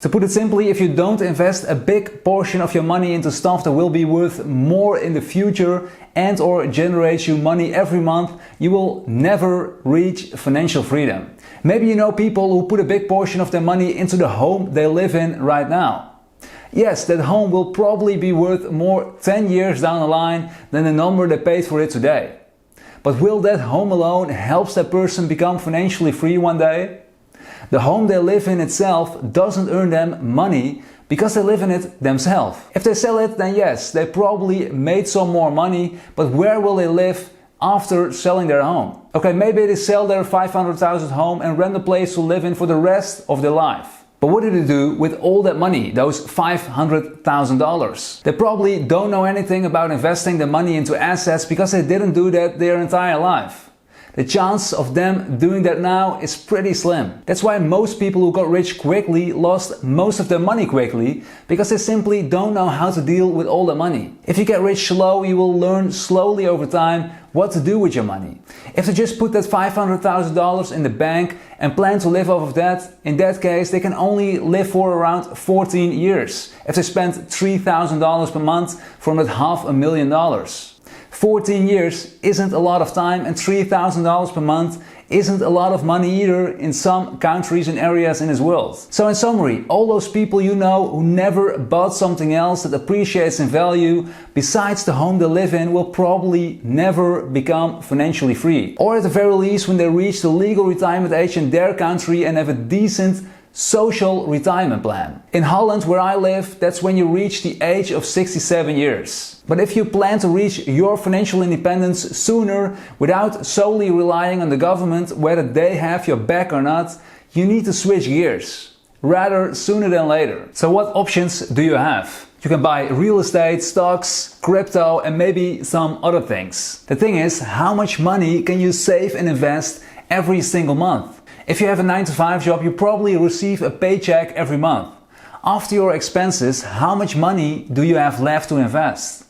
To put it simply, if you don't invest a big portion of your money into stuff that will be worth more in the future and or generate you money every month, you will never reach financial freedom. Maybe you know people who put a big portion of their money into the home they live in right now. Yes, that home will probably be worth more 10 years down the line than the number they paid for it today. But will that home alone help that person become financially free one day? The home they live in itself doesn't earn them money because they live in it themselves. If they sell it, then yes, they probably made some more money, but where will they live after selling their home? Okay, maybe they sell their 500,000 home and rent a place to live in for the rest of their life. But what do they do with all that money, those $500,000? They probably don't know anything about investing their money into assets because they didn't do that their entire life. The chance of them doing that now is pretty slim. That's why most people who got rich quickly lost most of their money quickly, because they simply don't know how to deal with all the money. If you get rich slow, you will learn slowly over time what to do with your money. If they just put that $500,000 in the bank and plan to live off of that, in that case they can only live for around 14 years if they spend $3,000 per month from that $500,000. 14 years isn't a lot of time, and $3,000 per month isn't a lot of money either in some countries and areas in this world. So in summary, all those people you know who never bought something else that appreciates in value besides the home they live in will probably never become financially free. Or at the very least, when they reach the legal retirement age in their country and have a decent social retirement plan. In Holland, where I live, that's when you reach the age of 67 years. But if you plan to reach your financial independence sooner without solely relying on the government, whether they have your back or not, you need to switch gears, rather sooner than later. So what options do you have? You can buy real estate, stocks, crypto, and maybe some other things. The thing is, how much money can you save and invest every single month? If you have a 9-to-5 job, you probably receive a paycheck every month. After your expenses, how much money do you have left to invest?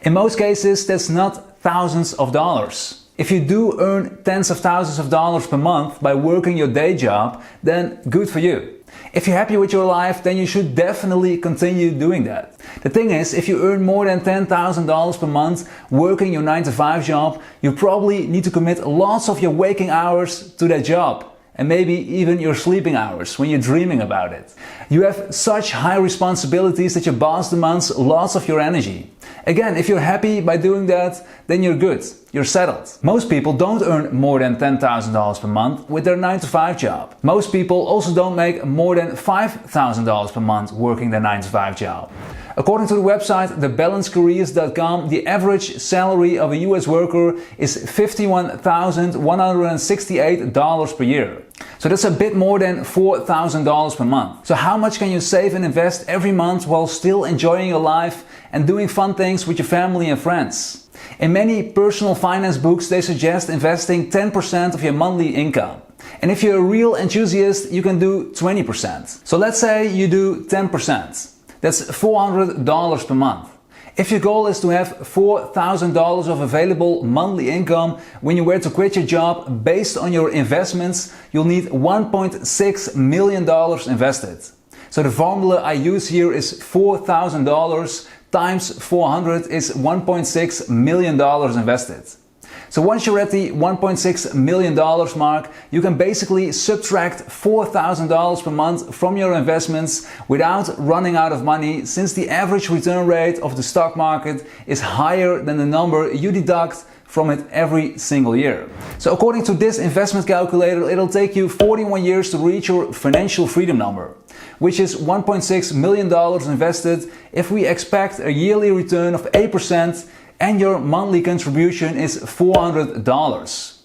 In most cases, that's not thousands of dollars. If you do earn tens of thousands of dollars per month by working your day job, then good for you. If you're happy with your life, then you should definitely continue doing that. The thing is, if you earn more than $10,000 per month working your 9-to-5 job, you probably need to commit lots of your waking hours to that job. And maybe even your sleeping hours when you're dreaming about it. You have such high responsibilities that your boss demands lots of your energy. Again, if you're happy by doing that, then you're good, you're settled. Most people don't earn more than $10,000 per month with their 9-to-5 job. Most people also don't make more than $5,000 per month working their 9-to-5 job. According to the website thebalancedcareers.com, the average salary of a US worker is $51,168 per year. So that's a bit more than $4,000 per month. So how much can you save and invest every month while still enjoying your life and doing fun things with your family and friends? In many personal finance books, they suggest investing 10% of your monthly income. And if you're a real enthusiast, you can do 20%. So let's say you do 10%. That's $400 per month. If your goal is to have $4,000 of available monthly income when you were to quit your job based on your investments, you'll need $1.6 million invested. So the formula I use here is $4,000 times 400 is $1.6 million invested. So once you're at the $1.6 million mark, you can basically subtract $4,000 per month from your investments without running out of money, since the average return rate of the stock market is higher than the number you deduct from it every single year. So according to this investment calculator, it'll take you 41 years to reach your financial freedom number, which is $1.6 million invested if we expect a yearly return of 8%. And your monthly contribution is $400.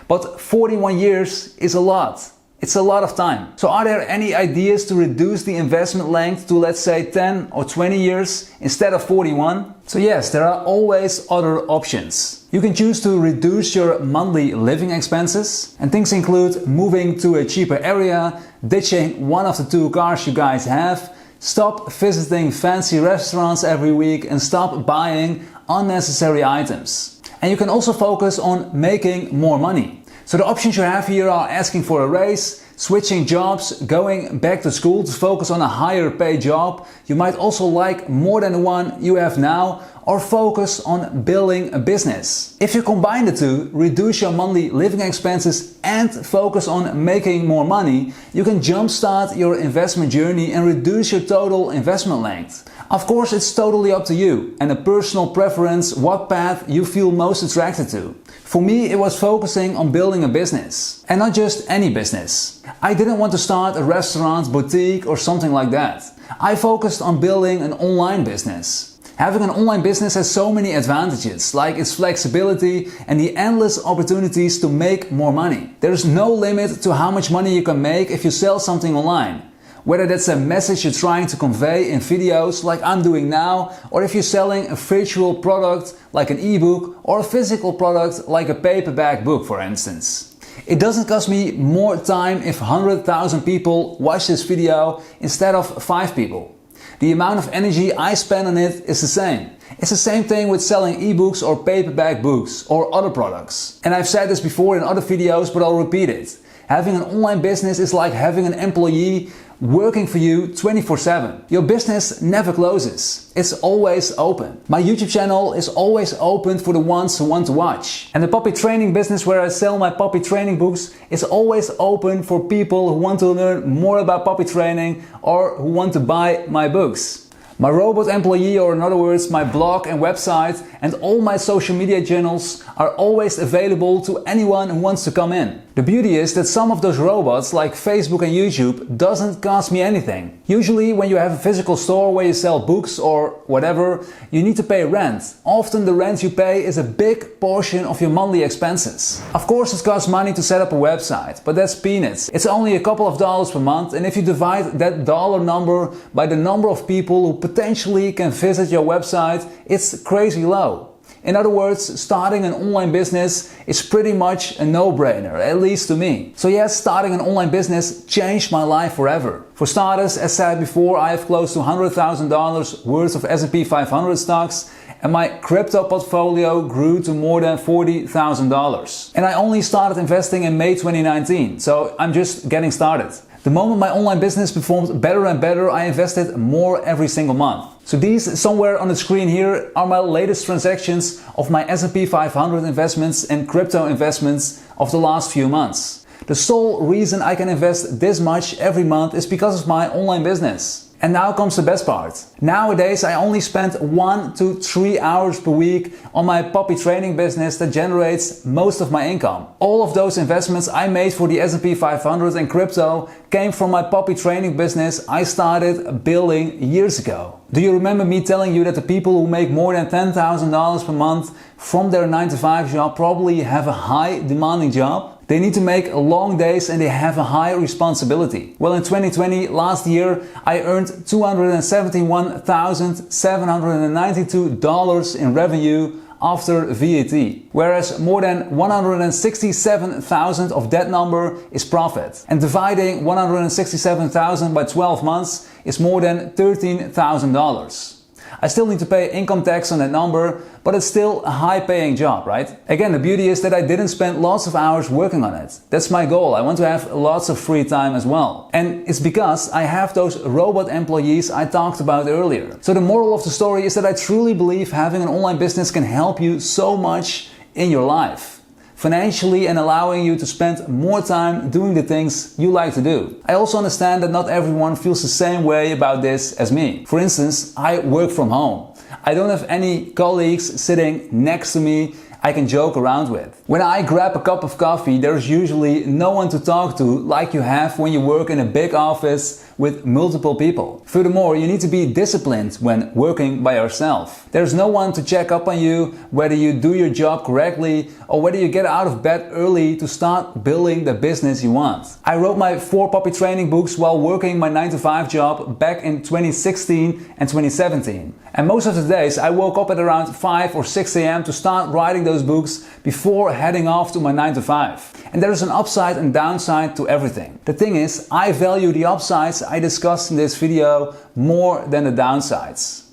But 41 years is a lot. It's a lot of time. So are there any ideas to reduce the investment length to, let's say, 10 or 20 years instead of 41? So yes, there are always other options. You can choose to reduce your monthly living expenses, and things include moving to a cheaper area, ditching one of the 2 cars you guys have, stop visiting fancy restaurants every week, and stop buying unnecessary items. And you can also focus on making more money. So the options you have here are asking for a raise, switching jobs, going back to school to focus on a higher paid job. You might also like more than the one you have now, or focus on building a business. If you combine the two, reduce your monthly living expenses and focus on making more money, you can jumpstart your investment journey and reduce your total investment length. Of course, it's totally up to you and a personal preference what path you feel most attracted to. For me, it was focusing on building a business. And not just any business. I didn't want to start a restaurant, boutique or something like that. I focused on building an online business. Having an online business has so many advantages, like its flexibility and the endless opportunities to make more money. There is no limit to how much money you can make if you sell something online. Whether that's a message you're trying to convey in videos like I'm doing now, or if you're selling a virtual product like an ebook or a physical product like a paperback book, for instance. It doesn't cost me more time if 100,000 people watch this video instead of 5 people. The amount of energy I spend on it is the same. It's the same thing with selling ebooks or paperback books or other products. And I've said this before in other videos, but I'll repeat it. Having an online business is like having an employee working for you 24/7. Your business never closes. It's always open. My YouTube channel is always open for the ones who want to watch. And the puppy training business where I sell my puppy training books is always open for people who want to learn more about puppy training or who want to buy my books. My robot employee, or in other words, my blog and website and all my social media channels are always available to anyone who wants to come in. The beauty is that some of those robots like Facebook and YouTube doesn't cost me anything. Usually when you have a physical store where you sell books or whatever, you need to pay rent. Often the rent you pay is a big portion of your monthly expenses. Of course it costs money to set up a website, but that's peanuts. It's only a couple of dollars per month, and if you divide that dollar number by the number of people who potentially can visit your website, it's crazy low. In other words, starting an online business is pretty much a no-brainer, at least to me. So yes, starting an online business changed my life forever. For starters, as said before, I have close to $100,000 worth of S&P 500 stocks, and my crypto portfolio grew to more than $40,000. And I only started investing in May 2019, so I'm just getting started. The moment my online business performed better and better, I invested more every single month. So these, somewhere on the screen here, are my latest transactions of my S&P 500 investments and crypto investments of the last few months. The sole reason I can invest this much every month is because of my online business. And now comes the best part. Nowadays I only spend 1 to 3 hours per week on my puppy training business that generates most of my income. All of those investments I made for the S&P 500 and crypto came from my puppy training business I started building years ago. Do you remember me telling you that the people who make more than $10,000 per month from their 9-to-5 job probably have a high demanding job? They need to make long days and they have a high responsibility. Well, in 2020, last year, I earned $271,792 in revenue after VAT, whereas more than 167,000 of that number is profit. And dividing 167,000 by 12 months is more than $13,000. I still need to pay income tax on that number, but it's still a high-paying job, right? Again, the beauty is that I didn't spend lots of hours working on it. That's my goal. I want to have lots of free time as well. And it's because I have those robot employees I talked about earlier. So the moral of the story is that I truly believe having an online business can help you so much in your life, financially, and allowing you to spend more time doing the things you like to do. I also understand that not everyone feels the same way about this as me. For instance, I work from home. I don't have any colleagues sitting next to me I can joke around with. When I grab a cup of coffee, there's usually no one to talk to like you have when you work in a big office with multiple people. Furthermore, you need to be disciplined when working by yourself. There's no one to check up on you whether you do your job correctly or whether you get out of bed early to start building the business you want. I wrote my 4 puppy training books while working my 9-to-5 job back in 2016 and 2017. And most of the days I woke up at around 5 or 6 a.m. to start writing those books before heading off to my 9-to-5. And there is an upside and downside to everything. The thing is, I value the upsides I discussed in this video more than the downsides.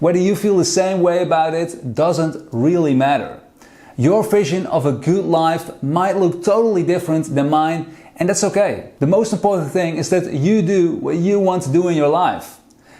Whether you feel the same way about it doesn't really matter. Your vision of a good life might look totally different than mine, And that's okay. The most important thing is that you do what you want to do in your life.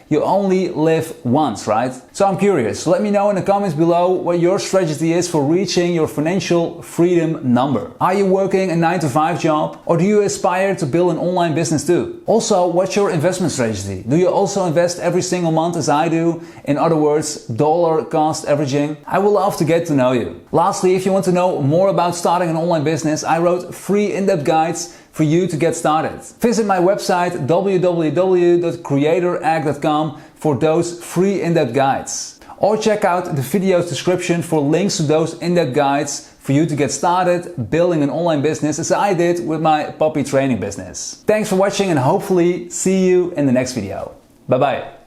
You only live once, right? So I'm curious, let me know in the comments below what your strategy is for reaching your financial freedom number. Are you working a 9-to-5 job, or do you aspire to build an online business too? Also, what's your investment strategy? Do you also invest every single month as I do? In other words, dollar cost averaging? I would love to get to know you. Lastly, if you want to know more about starting an online business, I wrote 3 in-depth guides for you to get started. Visit my website www.creatorag.com for those free in-depth guides. Or check out the video's description for links to those in-depth guides for you to get started building an online business as I did with my puppy training business. Thanks for watching and hopefully see you in the next video. Bye bye.